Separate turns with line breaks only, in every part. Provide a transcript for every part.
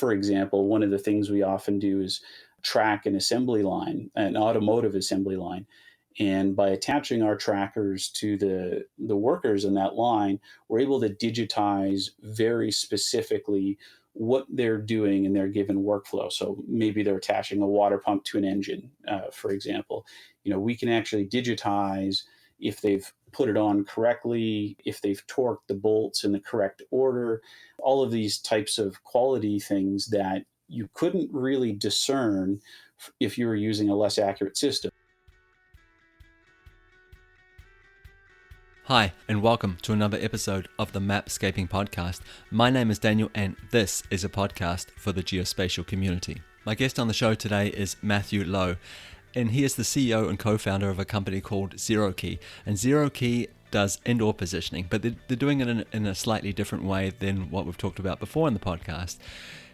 For example, one of the things we often do is track an assembly line, an automotive assembly line. And by attaching our trackers to the workers in that line, we're able to digitize very specifically what they're doing in their given workflow. So maybe they're attaching a water pump to an engine, for example. We can actually digitize if they've put it on correctly, if they've torqued the bolts in the correct order, all of these types of quality things that you couldn't really discern if you were using a less accurate system.
Hi, and welcome to another episode of the Mapscaping Podcast. My name is Daniel, and this is a podcast for the geospatial community. My guest on the show today is Matthew Lowe, and he is the CEO and co-founder of a company called ZeroKey. And ZeroKey does indoor positioning, but they're doing it in a slightly different way than what we've talked about before in the podcast.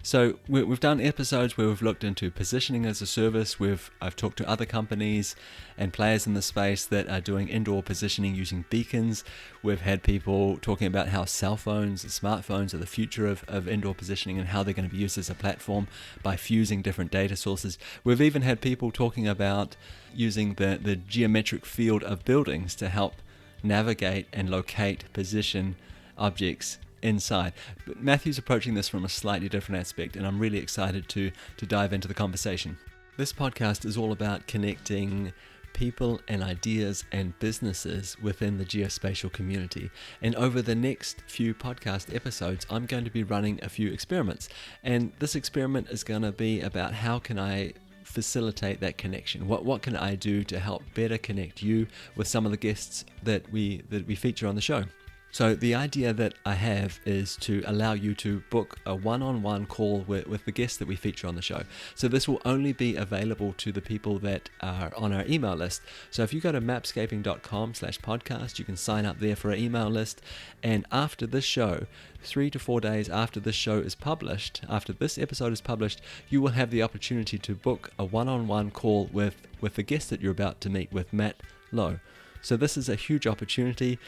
So we've done episodes where we've looked into positioning as a service. I've talked to other companies and players in the space that are doing indoor positioning using beacons. We've had people talking about how cell phones and smartphones are the future of indoor positioning and how they're going to be used as a platform by fusing different data sources. We've even had people talking about using the geometric field of buildings to help navigate and locate, position objects inside. But Matthew's approaching this from a slightly different aspect, and I'm really excited to dive into the conversation. This podcast is all about connecting people and ideas and businesses within the geospatial community. And over the next few podcast episodes, I'm going to be running a few experiments. And this experiment is going to be about how can I facilitate that connection? What can I do to help better connect you with some of the guests that we feature on the show? So the idea that I have is to allow you to book a one-on-one call with the guests that we feature on the show. So this will only be available to the people that are on our email list. So if you go to mapscaping.com/podcast, you can sign up there for our email list. And after this show, 3 to 4 days after this show is published, after this episode is published, you will have the opportunity to book a one-on-one call with the guest that you're about to meet with, Matt Lowe. So this is a huge opportunity,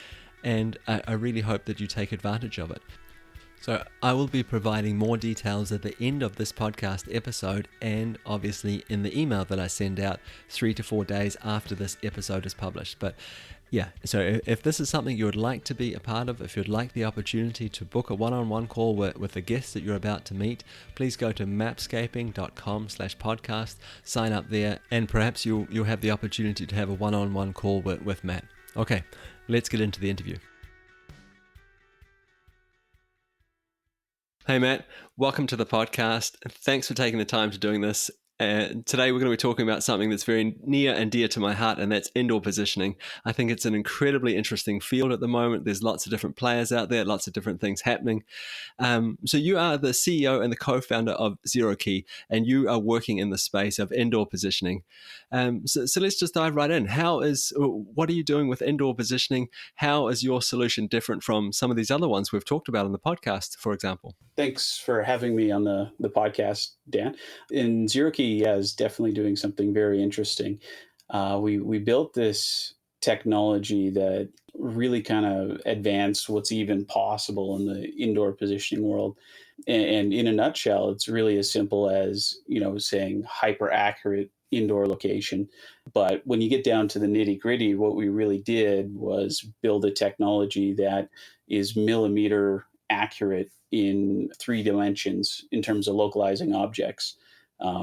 and I really hope that you take advantage of it. So I will be providing more details at the end of this podcast episode, and obviously in the email that I send out 3 to 4 days after this episode is published. But yeah, so if this is something you would like to be a part of, if you'd like the opportunity to book a one-on-one call with the guest that you're about to meet, please go to mapscaping.com/podcast, sign up there, and perhaps you'll have the opportunity to have a one-on-one call with Matt. Okay, let's get into the interview. Hey Matt, welcome to the podcast. Thanks for taking the time to doing this. Today we're going to be talking about something that's very near and dear to my heart, and that's indoor positioning. I think it's an incredibly interesting field at the moment. There's lots of different players out there, lots of different things happening. So you are the CEO and the co-founder of ZeroKey, and you are working in the space of indoor positioning. So let's just dive right in. What are you doing with indoor positioning? How is your solution different from some of these other ones we've talked about on the podcast, for example?
Thanks for having me on the podcast, Dan. And ZeroKey is definitely doing something very interesting. We built this technology that really kind of advanced what's even possible in the indoor positioning world. And in a nutshell, it's really as simple as, saying hyper accurate indoor location. But when you get down to the nitty gritty, what we really did was build a technology that is millimeter accurate in 3 dimensions in terms of localizing objects,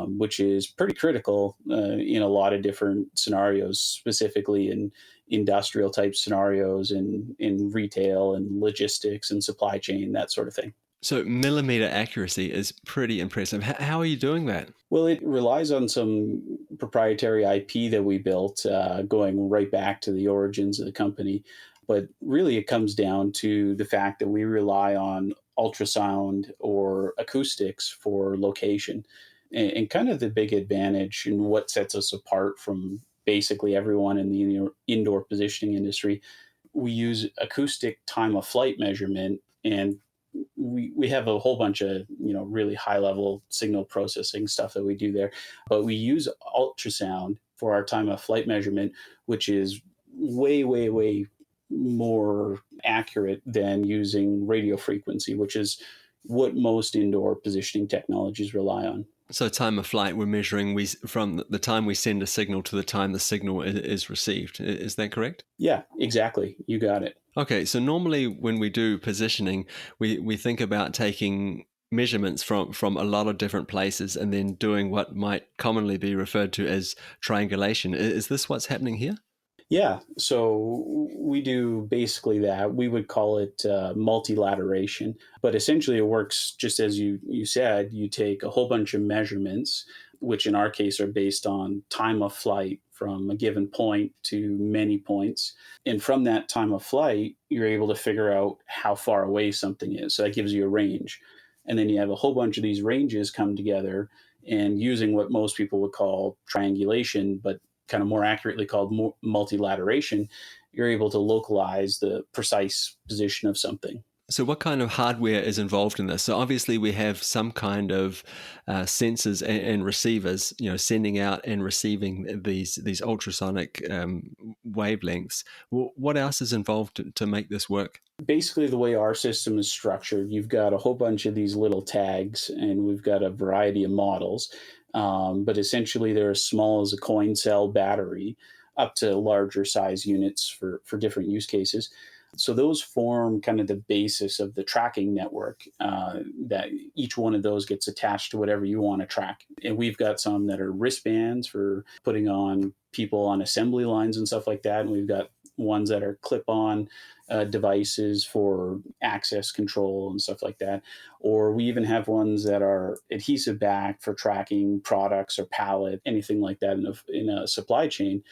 which is pretty critical in a lot of different scenarios, specifically in industrial type scenarios, in retail and logistics and supply chain, that sort of thing.
So millimeter accuracy is pretty impressive. How are you doing that?
Well, it relies on some proprietary IP that we built, going right back to the origins of the company. But really, it comes down to the fact that we rely on ultrasound or acoustics for location. And kind of the big advantage and what sets us apart from basically everyone in the indoor positioning industry, we use acoustic time of flight measurement, and we have a whole bunch of really high level signal processing stuff that we do there, but we use ultrasound for our time of flight measurement, which is way more accurate than using radio frequency, which is what most indoor positioning technologies rely on.
So time of flight, we're measuring from the time we send a signal to the time the signal is received. Is that correct?
Yeah, exactly. You got it.
Okay, so normally when we do positioning, we think about taking measurements from a lot of different places and then doing what might commonly be referred to as triangulation. Is this what's happening here?
Yeah, so we do basically that. We would call it multilateration, but essentially it works just as you said. You take a whole bunch of measurements, which in our case are based on time of flight from a given point to many points, and from that time of flight, you're able to figure out how far away something is. So that gives you a range, and then you have a whole bunch of these ranges come together, and using what most people would call triangulation, but kind of more accurately called multilateration, you're able to localize the precise position of something.
So, what kind of hardware is involved in this? So, obviously, we have some kind of sensors and receivers, sending out and receiving these ultrasonic wavelengths. What else is involved to make this work?
Basically, the way our system is structured, you've got a whole bunch of these little tags, and we've got a variety of models. But essentially, they're as small as a coin cell battery up to larger size units for different use cases. So those form kind of the basis of the tracking network, that each one of those gets attached to whatever you want to track. And we've got some that are wristbands for putting on people on assembly lines and stuff like that. And we've got ones that are clip-on devices for access control and stuff like that. Or we even have ones that are adhesive back for tracking products or pallet, anything like that in a supply chain.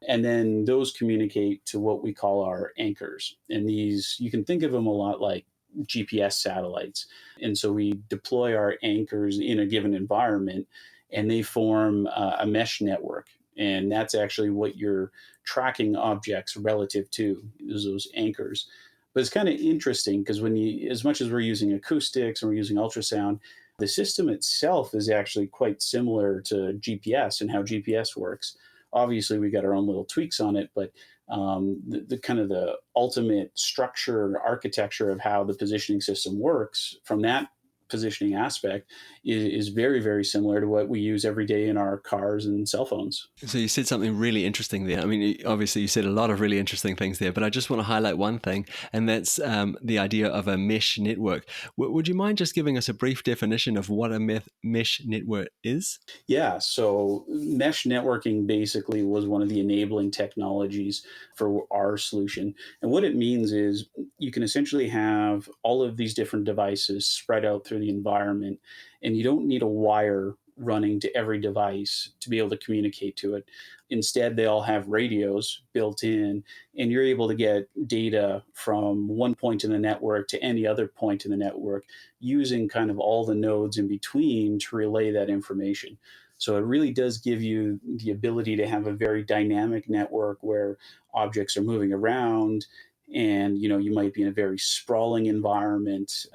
And then those communicate to what we call our anchors. And these, you can think of them a lot like GPS satellites. And so we deploy our anchors in a given environment, and they form a mesh network. And that's actually what you're tracking objects relative to, is those anchors. But it's kind of interesting because as much as we're using acoustics and we're using ultrasound, the system itself is actually quite similar to GPS and how GPS works. Obviously, we got our own little tweaks on it, but the kind of the ultimate structure and architecture of how the positioning system works from that positioning aspect is very, very similar to what we use every day in our cars and cell phones.
So you said something really interesting there. I mean, obviously you said a lot of really interesting things there, but I just want to highlight one thing, and that's the idea of a mesh network. Would you mind just giving us a brief definition of what a mesh network is?
Yeah, so mesh networking basically was one of the enabling technologies for our solution. And what it means is you can essentially have all of these different devices spread out through the environment, and you don't need a wire running to every device to be able to communicate to it. Instead, they all have radios built in, and you're able to get data from one point in the network to any other point in the network using kind of all the nodes in between to relay that information. So it really does give you the ability to have a very dynamic network where objects are moving around, and you might be in a very sprawling environment,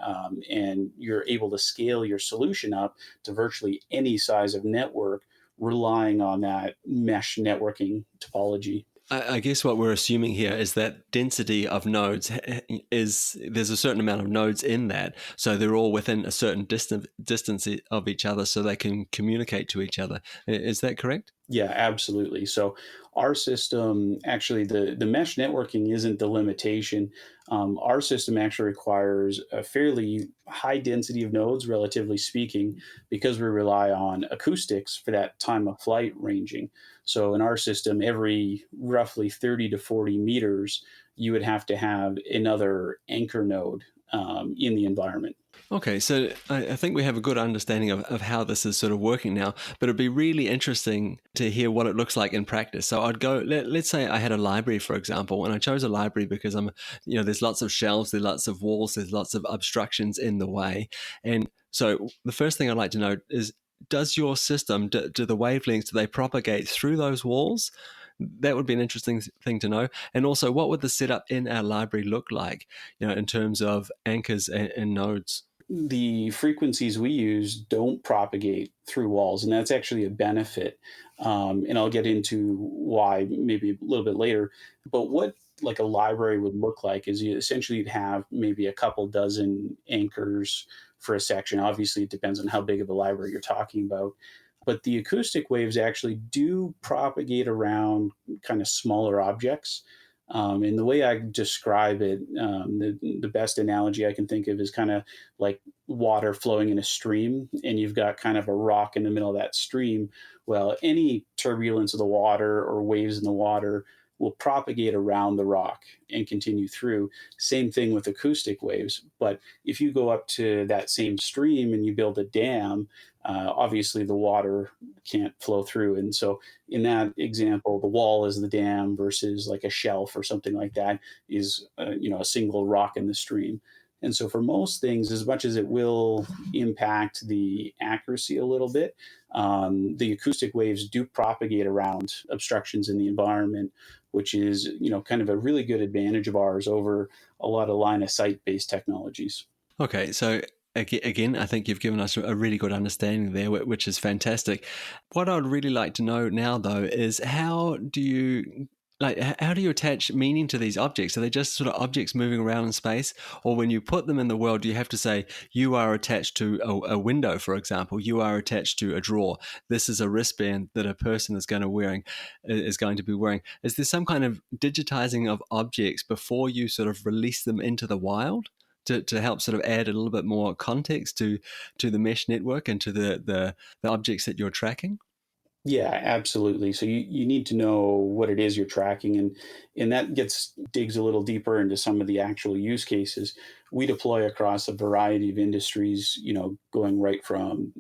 and you're able to scale your solution up to virtually any size of network relying on that mesh networking topology.
I guess what we're assuming here is that density of nodes there's a certain amount of nodes in that, so they're all within a certain distance of each other, so they can communicate to each other. Is that correct?
Yeah, absolutely. So our system, actually, the mesh networking isn't the limitation. Our system actually requires a fairly high density of nodes, relatively speaking, because we rely on acoustics for that time of flight ranging. So in our system, every roughly 30 to 40 meters, you would have to have another anchor node in the environment.
Okay, so I think we have a good understanding of how this is sort of working now, but it'd be really interesting to hear what it looks like in practice. So I'd go, let's say I had a library, for example, and I chose a library because there's lots of shelves, there's lots of walls, there's lots of obstructions in the way. And so the first thing I'd like to know is, does your system, do the wavelengths, do they propagate through those walls? That would be an interesting thing to know. And also, what would the setup in our library look like, in terms of anchors and nodes?
The frequencies we use don't propagate through walls, and that's actually a benefit. And I'll get into why maybe a little bit later. But what like a library would look like is you essentially you'd have maybe a couple dozen anchors for a section. Obviously, it depends on how big of a library you're talking about. But the acoustic waves actually do propagate around kind of smaller objects. And the way I describe it, the best analogy I can think of is kind of like water flowing in a stream, and you've got kind of a rock in the middle of that stream. Well, any turbulence of the water or waves in the water will propagate around the rock and continue through. Same thing with acoustic waves. But if you go up to that same stream and you build a dam, obviously the water can't flow through. And so in that example, the wall is the dam versus like a shelf or something like that is, a single rock in the stream. And so for most things, as much as it will impact the accuracy a little bit, the acoustic waves do propagate around obstructions in the environment, which is, kind of a really good advantage of ours over a lot of line of sight based technologies.
Okay, so again, I think you've given us a really good understanding there, which is fantastic. What I'd really like to know now, though, is how do you attach meaning to these objects? Are they just sort of objects moving around in space, or when you put them in the world, do you have to say you are attached to a window, for example? You are attached to a drawer. This is a wristband that a person is going to be wearing. Is there some kind of digitizing of objects before you sort of release them into the wild? To help sort of add a little bit more context to the mesh network and to the objects that you're tracking?
Yeah, absolutely. So you need to know what it is you're tracking, and that digs a little deeper into some of the actual use cases. We deploy across a variety of industries, going right from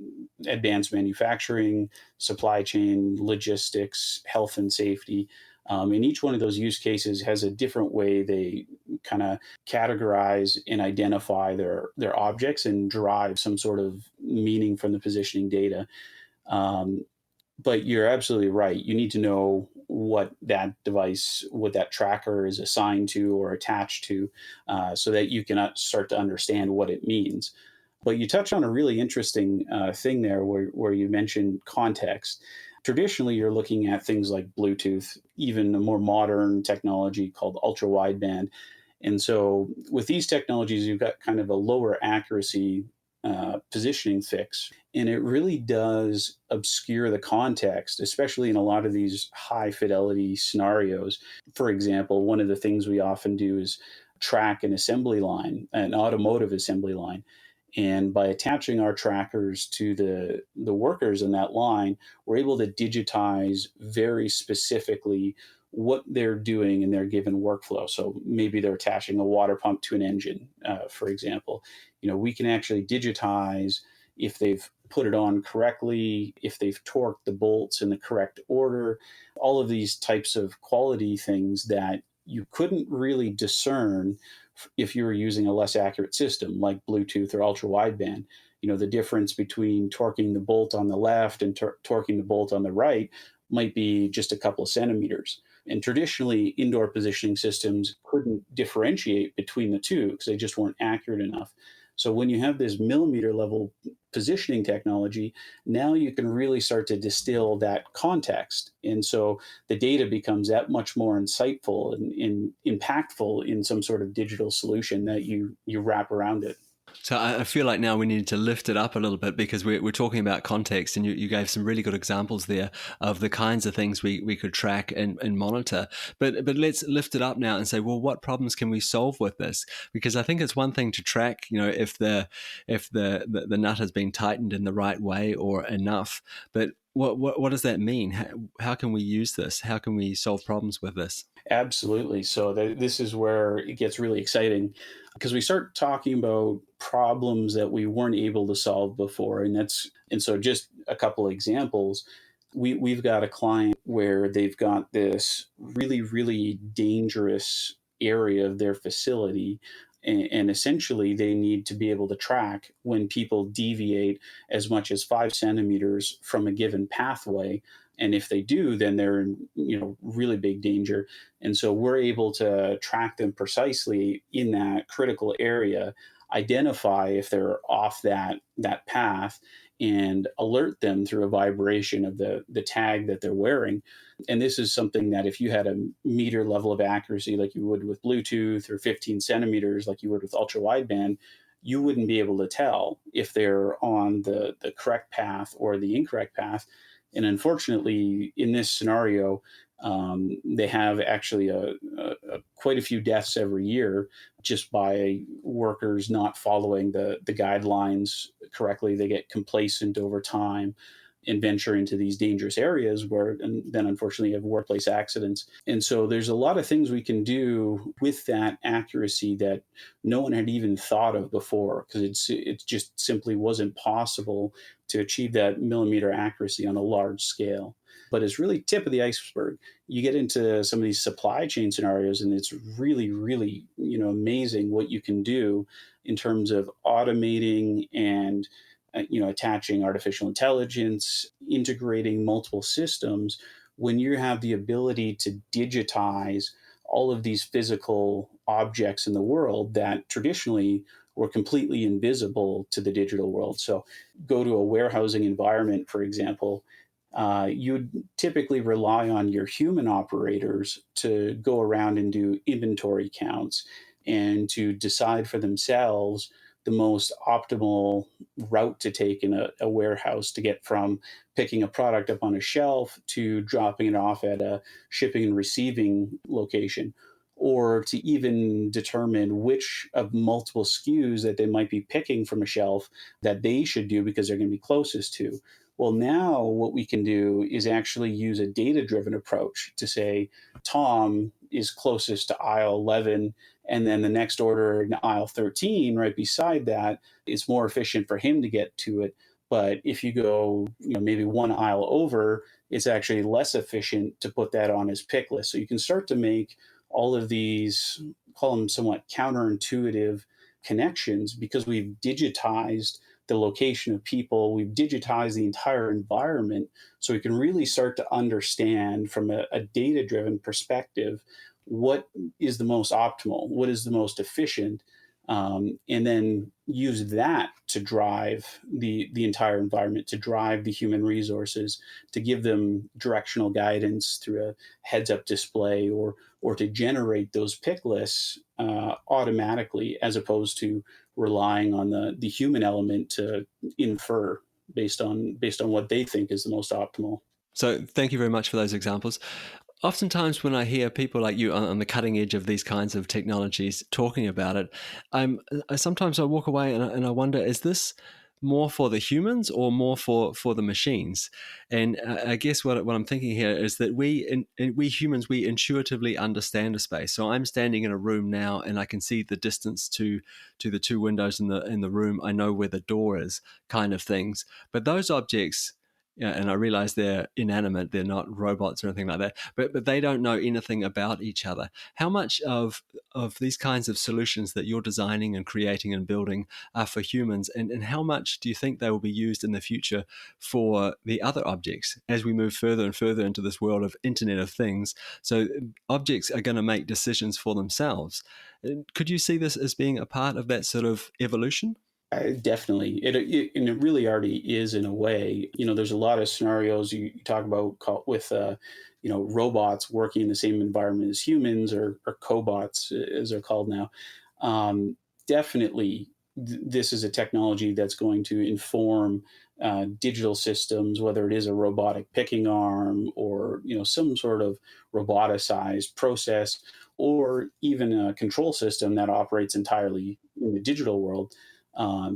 advanced manufacturing, supply chain, logistics, health and safety. And each one of those use cases has a different way they kind of categorize and identify their objects and derive some sort of meaning from the positioning data. Um, but you're absolutely right. You need to know what that device, what that tracker is assigned to or attached to, so that you can start to understand what it means. But you touch on a really interesting thing there where you mentioned context. Traditionally, you're looking at things like Bluetooth, even a more modern technology called ultra wideband. And so with these technologies, you've got kind of a lower accuracy positioning fix. And it really does obscure the context, especially in a lot of these high fidelity scenarios. For example, one of the things we often do is track an assembly line, an automotive assembly line. And by attaching our trackers to the workers in that line, we're able to digitize very specifically what they're doing in their given workflow. So maybe they're attaching a water pump to an engine, for example. We can actually digitize if they've put it on correctly, if they've torqued the bolts in the correct order, all of these types of quality things that you couldn't really discern if you were using a less accurate system like Bluetooth or ultra wideband. The difference between torquing the bolt on the left and torquing the bolt on the right might be just a couple of centimeters. And traditionally, indoor positioning systems couldn't differentiate between the two because they just weren't accurate enough. So when you have this millimeter level positioning technology, now you can really start to distill that context. And so the data becomes that much more insightful and impactful in some sort of digital solution that you wrap around it.
So I feel like now we need to lift it up a little bit because we're talking about context, and you gave some really good examples there of the kinds of things we could track and monitor. But let's lift it up now and say, well, what problems can we solve with this? Because I think it's one thing to track, if the nut has been tightened in the right way or enough, but what does that mean? How can we use this? How can we solve problems with this?
Absolutely. So this is where it gets really exciting because we start talking about problems that we weren't able to solve before, and so just a couple of examples. We've got a client where they've got this really really dangerous area of their facility. And essentially, they need to be able to track when people deviate as much as 5 centimeters from a given pathway. And if they do, then they're in really big danger. And so we're able to track them precisely in that critical area, identify if they're off that path, and alert them through a vibration of the tag that they're wearing. And this is something that if you had a meter level of accuracy like you would with Bluetooth, or 15 centimeters like you would with ultra wideband, you wouldn't be able to tell if they're on the correct path or the incorrect path. And unfortunately, in this scenario, they have actually quite a few deaths every year just by workers not following the guidelines correctly. They get complacent over time and venture into these dangerous areas where, and then unfortunately, you have workplace accidents. And so there's a lot of things we can do with that accuracy that no one had even thought of before, because it just simply wasn't possible to achieve that millimeter accuracy on a large scale. But it's really tip of the iceberg. You get into some of these supply chain scenarios, and it's really, really, amazing what you can do in terms of automating and attaching artificial intelligence, integrating multiple systems, when you have the ability to digitize all of these physical objects in the world that traditionally were completely invisible to the digital world. So go to a warehousing environment, for example. You'd typically rely on your human operators to go around and do inventory counts and to decide for themselves the most optimal route to take in a warehouse to get from picking a product up on a shelf to dropping it off at a shipping and receiving location, or to even determine which of multiple SKUs that they might be picking from a shelf that they should do because they're going to be closest to. Well, now what we can do is actually use a data driven approach to say, Tom is closest to aisle 11, and then the next order in aisle 13 right beside that, it's more efficient for him to get to it. But if you go, maybe one aisle over, it's actually less efficient to put that on his pick list. So you can start to make all of these, call them somewhat counterintuitive connections, because we've digitized the location of people, we've digitized the entire environment, so we can really start to understand from a data-driven perspective what is the most optimal, what is the most efficient, and then use that to drive the entire environment, to drive the human resources, to give them directional guidance through a heads-up display, or to generate those pick lists automatically, as opposed to relying on the human element to infer based on what they think is the most optimal.
So thank you very much for those examples. Oftentimes when I hear people like you on the cutting edge of these kinds of technologies talking about it, sometimes I walk away and I wonder, is this more for the humans or more for the machines? And I guess what I'm thinking here is that we humans, we intuitively understand a space. So I'm standing in a room now and I can see the distance to the two windows in the room. I know where the door is, kind of things. But those objects, yeah, and I realize they're inanimate, they're not robots or anything like that, but they don't know anything about each other. How much of these kinds of solutions that you're designing and creating and building are for humans, and how much do you think they will be used in the future for the other objects as we move further and further into this world of Internet of Things? So objects are going to make decisions for themselves. Could you see this as being a part of that sort of evolution?
Definitely, and it really already is in a way. There's a lot of scenarios you talk about with, robots working in the same environment as humans, or cobots as they're called now. Definitely, this is a technology that's going to inform digital systems, whether it is a robotic picking arm, or some sort of roboticized process, or even a control system that operates entirely in the digital world,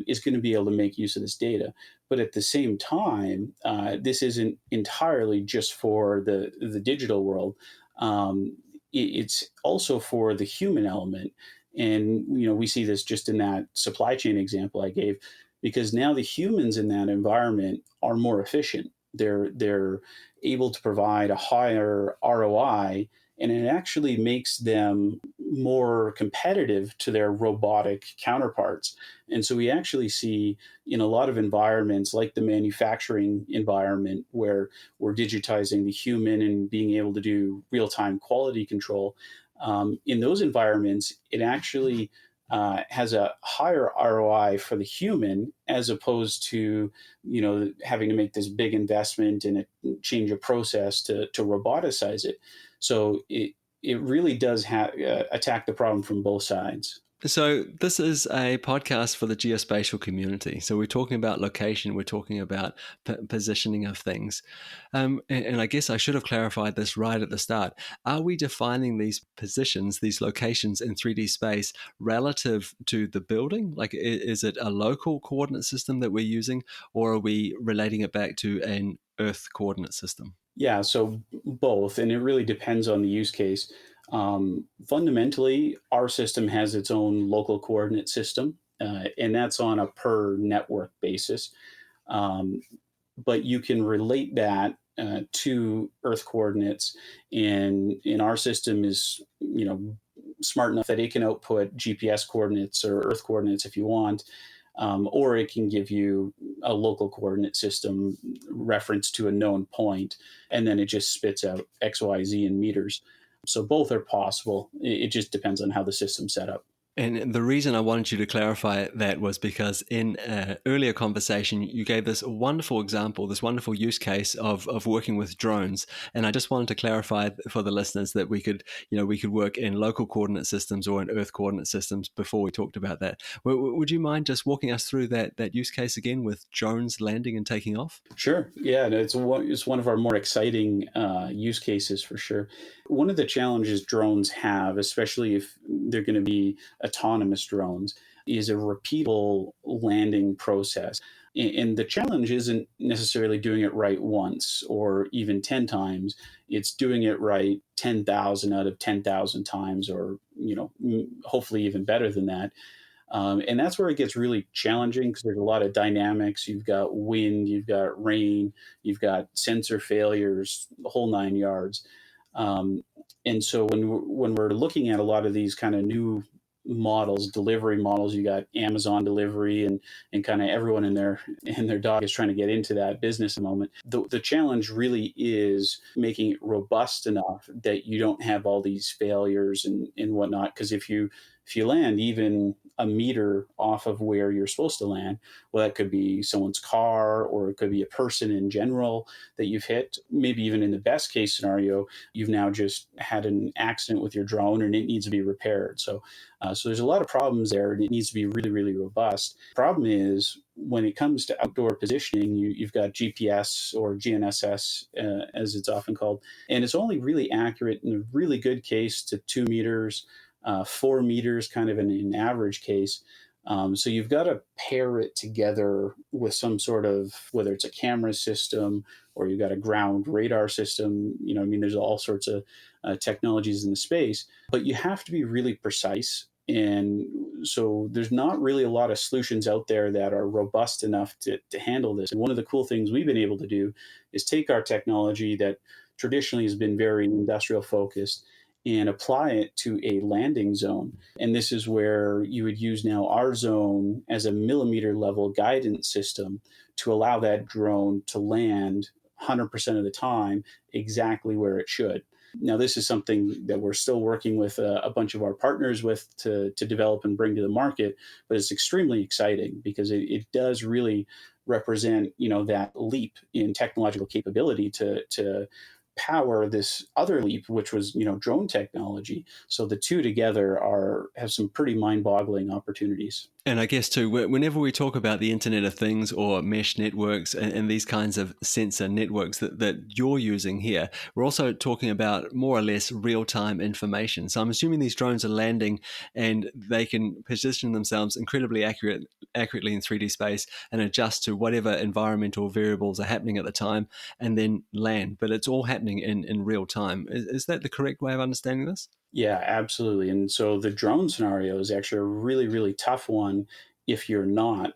is going to be able to make use of this data. But at the same time, this isn't entirely just for the digital world. It's also for the human element. And we see this just in that supply chain example I gave, because now the humans in that environment are more efficient. They're able to provide a higher ROI, and it actually makes them more competitive to their robotic counterparts. And so we actually see in a lot of environments, like the manufacturing environment, where we're digitizing the human and being able to do real-time quality control. In those environments, it actually has a higher ROI for the human as opposed to having to make this big investment and change a process to roboticize it. So it really does attack the problem from both sides.
So, this is a podcast for the geospatial community. So, we're talking about location, we're talking about positioning of things. And I guess I should have clarified this right at the start. Are we defining these positions, these locations in 3D space relative to the building? Like, is it a local coordinate system that we're using, or are we relating it back to an Earth coordinate system?
Yeah, so both, and it really depends on the use case. Fundamentally, our system has its own local coordinate system, and that's on a per network basis. Um, but you can relate that to Earth coordinates, and in our system is smart enough that it can output GPS coordinates or Earth coordinates if you want, or it can give you a local coordinate system reference to a known point, and then it just spits out X, Y, Z in meters. So both are possible. It just depends on how the system's set up.
And the reason I wanted you to clarify that was because in an earlier conversation, you gave this wonderful example, this wonderful use case of working with drones. And I just wanted to clarify for the listeners that we could work in local coordinate systems or in Earth coordinate systems before we talked about that. Would you mind just walking us through that use case again with drones landing and taking off?
Sure. Yeah, it's one of our more exciting use cases for sure. One of the challenges drones have, especially if they're going to be autonomous drones, is a repeatable landing process. And the challenge isn't necessarily doing it right once or even 10 times. It's doing it right 10,000 out of 10,000 times, or, hopefully even better than that. And that's where it gets really challenging because there's a lot of dynamics. You've got wind, you've got rain, you've got sensor failures, the whole 9 yards. Um, and so when we're looking at a lot of these kind of new models, delivery models, you got Amazon delivery, and kind of everyone and their dog is trying to get into that business at the moment. The challenge really is making it robust enough that you don't have all these failures and whatnot. Because if you land even a meter off of where you're supposed to land, well, that could be someone's car, or it could be a person in general that you've hit. Maybe even in the best case scenario, you've now just had an accident with your drone and it needs to be repaired. So there's a lot of problems there, and it needs to be really, really robust. Problem is, when it comes to outdoor positioning, you've got GPS or GNSS, as it's often called, and it's only really accurate in a really good case to 2 meters, 4 meters, kind of in an average case. So you've got to pair it together with some sort of, whether it's a camera system or you've got a ground radar system. There's all sorts of technologies in the space, but you have to be really precise. And so there's not really a lot of solutions out there that are robust enough to handle this. And one of the cool things we've been able to do is take our technology that traditionally has been very industrial focused and apply it to a landing zone. And this is where you would use now our zone as a millimeter level guidance system to allow that drone to land 100% of the time exactly where it should. Now, this is something that we're still working with a bunch of our partners with to develop and bring to the market, but it's extremely exciting because it does really represent, that leap in technological capability to power this other leap, which was drone technology. So the two together have some pretty mind-boggling opportunities.
And I guess too, whenever we talk about the Internet of Things or mesh networks and these kinds of sensor networks that you're using here, we're also talking about more or less real-time information. So I'm assuming these drones are landing and they can position themselves incredibly accurately in 3D space and adjust to whatever environmental variables are happening at the time and then land. But it's all happening in real time. Is that the correct way of understanding this?
Yeah, absolutely. And so the drone scenario is actually a really, really tough one if you're not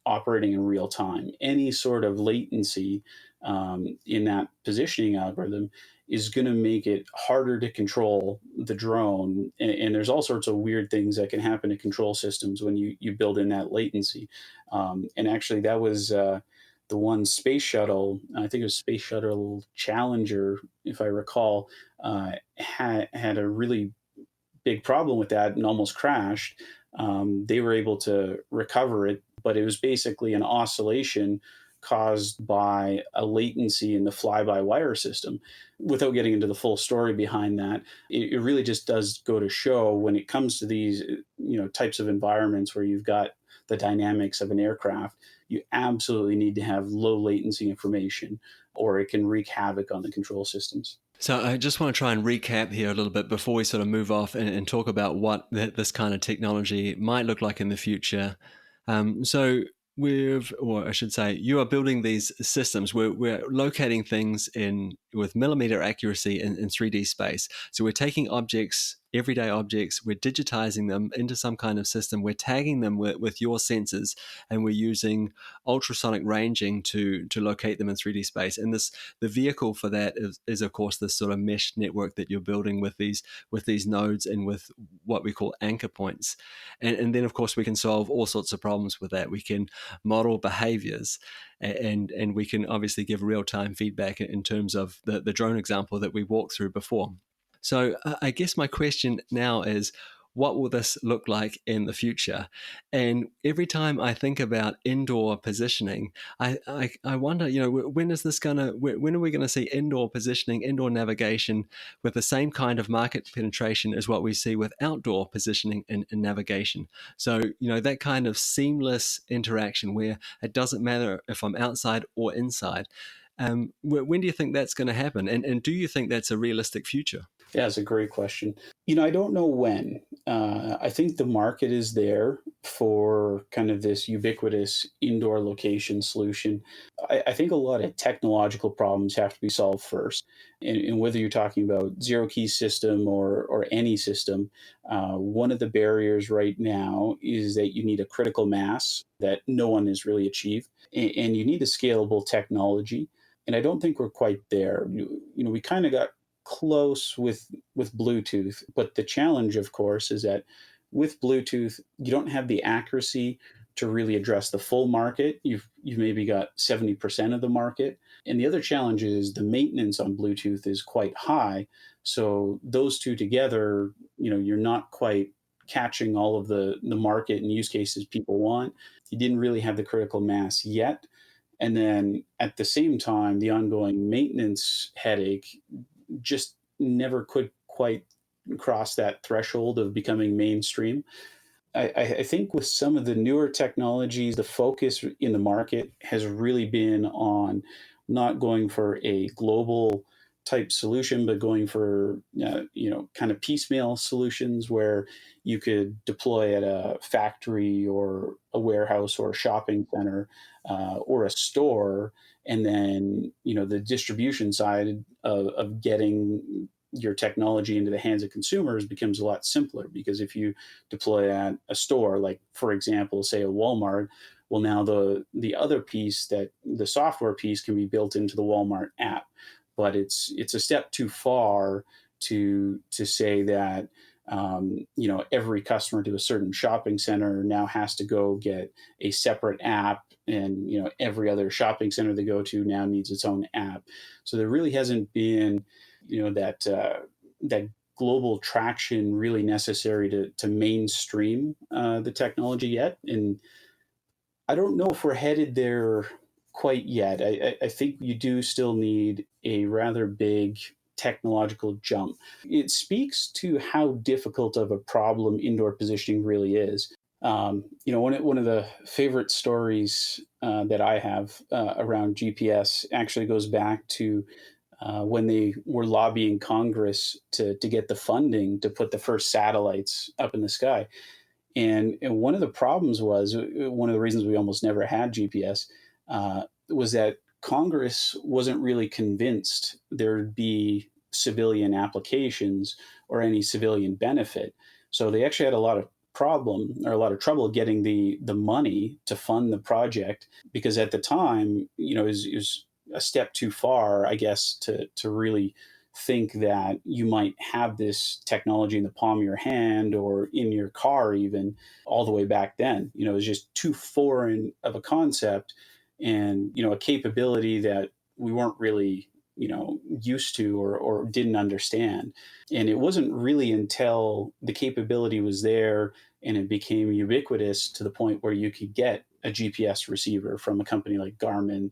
operating in real time. Any sort of latency in that positioning algorithm is going to make it harder to control the drone. And there's all sorts of weird things that can happen to control systems when you build in that latency. And actually, that was the one space shuttle, I think it was Space Shuttle Challenger, if I recall, had a really big problem with that and almost crashed they were able to recover it, but it was basically an oscillation caused by a latency in the fly-by-wire system. Without getting into the full story behind that, it really just does go to show when it comes to these, types of environments where you've got the dynamics of an aircraft, you absolutely need to have low latency information, or it can wreak havoc on the control systems.
So I just want to try and recap here a little bit before we sort of move off and talk about what this kind of technology might look like in the future. So or I should say, you are building these systems. We're locating things with millimeter accuracy in 3D space. So we're taking objects, everyday objects, we're digitizing them into some kind of system. We're tagging them with your sensors, and we're using ultrasonic ranging to locate them in 3D space. And the vehicle for that is of course this sort of mesh network that you're building with these nodes and with what we call anchor points. And then of course we can solve all sorts of problems with that. We can model behaviors, and we can obviously give real-time feedback in terms of the drone example that we walked through before. So I guess my question now is, what will this look like in the future? And every time I think about indoor positioning, I wonder, when are we gonna see indoor positioning, indoor navigation with the same kind of market penetration as what we see with outdoor positioning and navigation? So, that kind of seamless interaction where it doesn't matter if I'm outside or inside. When do you think that's going to happen? And do you think that's a realistic future?
Yeah, it's a great question. I don't know when. I think the market is there for kind of this ubiquitous indoor location solution. I think a lot of technological problems have to be solved first. And whether you're talking about zero key system or any system, one of the barriers right now is that you need a critical mass that no one has really achieved. And you need a scalable technology. And I don't think we're quite there. We kind of got close with Bluetooth, but the challenge, of course, is that with Bluetooth, you don't have the accuracy to really address the full market. You've maybe got 70% of the market. And the other challenge is the maintenance on Bluetooth is quite high. So those two together, you're not quite catching all of the market and use cases people want. You didn't really have the critical mass yet. And then at the same time, the ongoing maintenance headache just never could quite cross that threshold of becoming mainstream. I think with some of the newer technologies, the focus in the market has really been on not going for a global type solution, but going for kind of piecemeal solutions where you could deploy at a factory or a warehouse or a shopping center or a store, and then the distribution side of getting your technology into the hands of consumers becomes a lot simpler, because if you deploy at a store, like for example, say a Walmart, well, now the other piece, that the software piece, can be built into the Walmart app, but it's a step too far to say that every customer to a certain shopping center now has to go get a separate app, and every other shopping center they go to now needs its own app. So there really hasn't been that global traction really necessary to mainstream the technology yet. And I don't know if we're headed there quite yet. I think you do still need a rather big technological jump. It speaks to how difficult of a problem indoor positioning really is. One of the favorite stories that I have around GPS actually goes back to when they were lobbying Congress to get the funding to put the first satellites up in the sky. And one of the problems was, one of the reasons we almost never had GPS was that Congress wasn't really convinced there'd be civilian applications or any civilian benefit. So they actually had a lot of trouble getting the money to fund the project, because at the time, it was a step too far, I guess, to really think that you might have this technology in the palm of your hand or in your car even. All the way back then, it was just too foreign of a concept, and a capability that we weren't really used to or didn't understand. And it wasn't really until the capability was there and it became ubiquitous to the point where you could get a GPS receiver from a company like Garmin,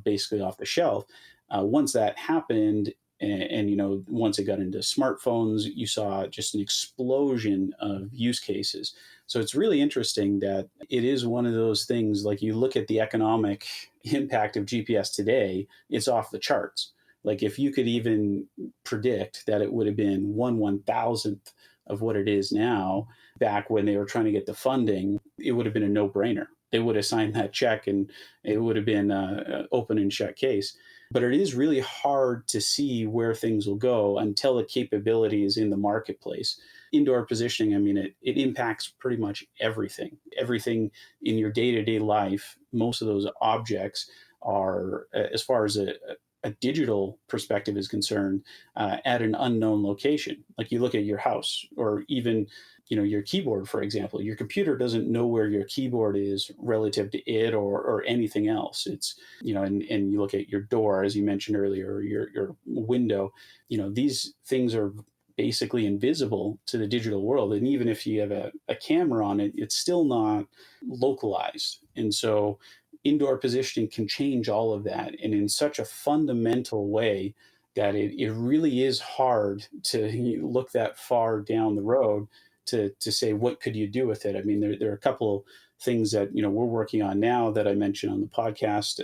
basically off the shelf. Once that happened, and once it got into smartphones, you saw just an explosion of use cases. So it's really interesting that it is one of those things, like you look at the economic impact of GPS today, it's off the charts. Like if you could even predict that it would have been 1/1000th of what it is now, back when they were trying to get the funding, it would have been a no-brainer. They would have signed that check and it would have been an open and shut case. But it is really hard to see where things will go until the capability is in the marketplace. Indoor positioning, I mean, it impacts pretty much everything. Everything in your day-to-day life, most of those objects are, as far as a digital perspective is concerned, at an unknown location. Like you look at your house, or even your keyboard, for example. Your computer doesn't know where your keyboard is relative to it or anything else. It's, and you look at your door, as you mentioned earlier, or your window. These things are basically invisible to the digital world. And even if you have a camera on it, it's still not localized. And so indoor positioning can change all of that, and in such a fundamental way that it really is hard to look that far down the road to say, what could you do with it? I mean, there are a couple things that, we're working on now that I mentioned on the podcast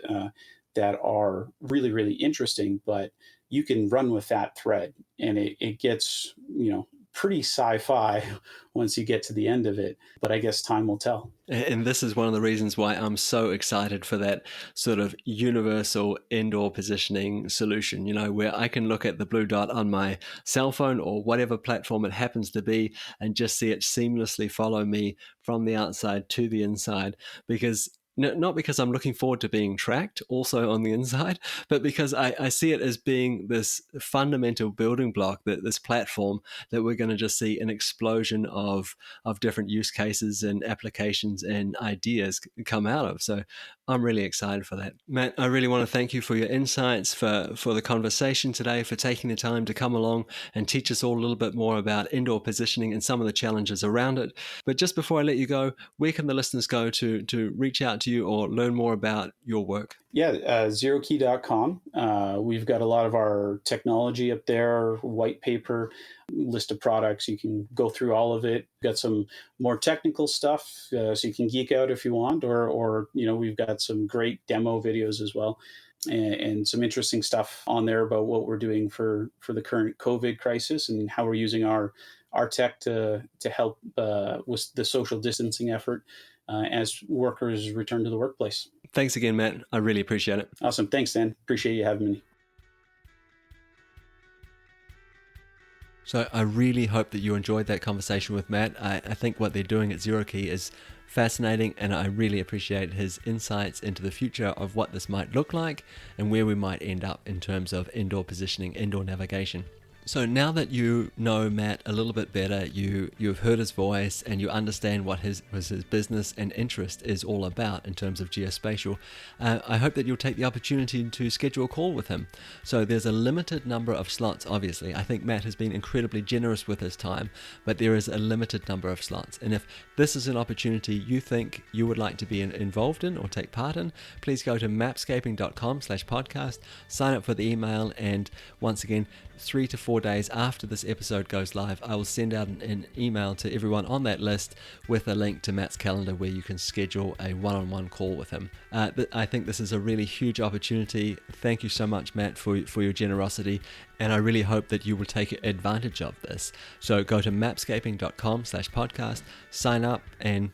that are really, really interesting, but you can run with that thread and it gets, pretty sci-fi once you get to the end of it. But I guess time will tell.
And this is one of the reasons why I'm so excited for that sort of universal indoor positioning solution, where I can look at the blue dot on my cell phone or whatever platform it happens to be and just see it seamlessly follow me from the outside to the inside. Because not because I'm looking forward to being tracked also on the inside, but because I see it as being this fundamental building block, that this platform that we're going to just see an explosion of different use cases and applications and ideas come out of. So I'm really excited for that. Matt, I really want to thank you for your insights, for the conversation today, for taking the time to come along and teach us all a little bit more about indoor positioning and some of the challenges around it. But just before I let you go, where can the listeners go to reach out to you or learn more about your work?
Yeah, zerokey.com. We've got a lot of our technology up there, white paper, list of products. You can go through all of it. We've got some more technical stuff, so you can geek out if you want, or we've got some great demo videos as well, and some interesting stuff on there about what we're doing for the current COVID crisis and how we're using our tech to help with the social distancing effort as workers return to the workplace.
Thanks again, Matt. I really appreciate it.
Awesome. Thanks, Dan. Appreciate you having me.
So I really hope that you enjoyed that conversation with Matt. I think what they're doing at ZeroKey is fascinating, and I really appreciate his insights into the future of what this might look like and where we might end up in terms of indoor positioning, indoor navigation. So now that you know Matt a little bit better, you've heard his voice and you understand what his business and interest is all about in terms of geospatial, I hope that you'll take the opportunity to schedule a call with him. So there's a limited number of slots, obviously. I think Matt has been incredibly generous with his time, but there is a limited number of slots. And if this is an opportunity you think you would like to be involved in or take part in, please go to mapscaping.com/podcast, sign up for the email, and once again, 3 to 4 days after this episode goes live, I will send out an email to everyone on that list with a link to Matt's calendar where you can schedule a one-on-one call with him. I think this is a really huge opportunity. Thank you so much, Matt, for your generosity, and I really hope that you will take advantage of this. So go to mapscaping.com/podcast, sign up, and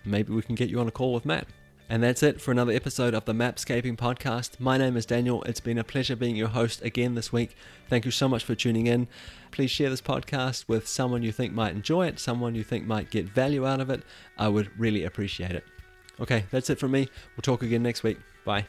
maybe we can get you on a call with Matt. And that's it for another episode of the Mapscaping podcast. My name is Daniel. It's been a pleasure being your host again this week. Thank you so much for tuning in. Please share this podcast with someone you think might enjoy it, someone you think might get value out of it. I would really appreciate it. Okay, that's it from me. We'll talk again next week. Bye.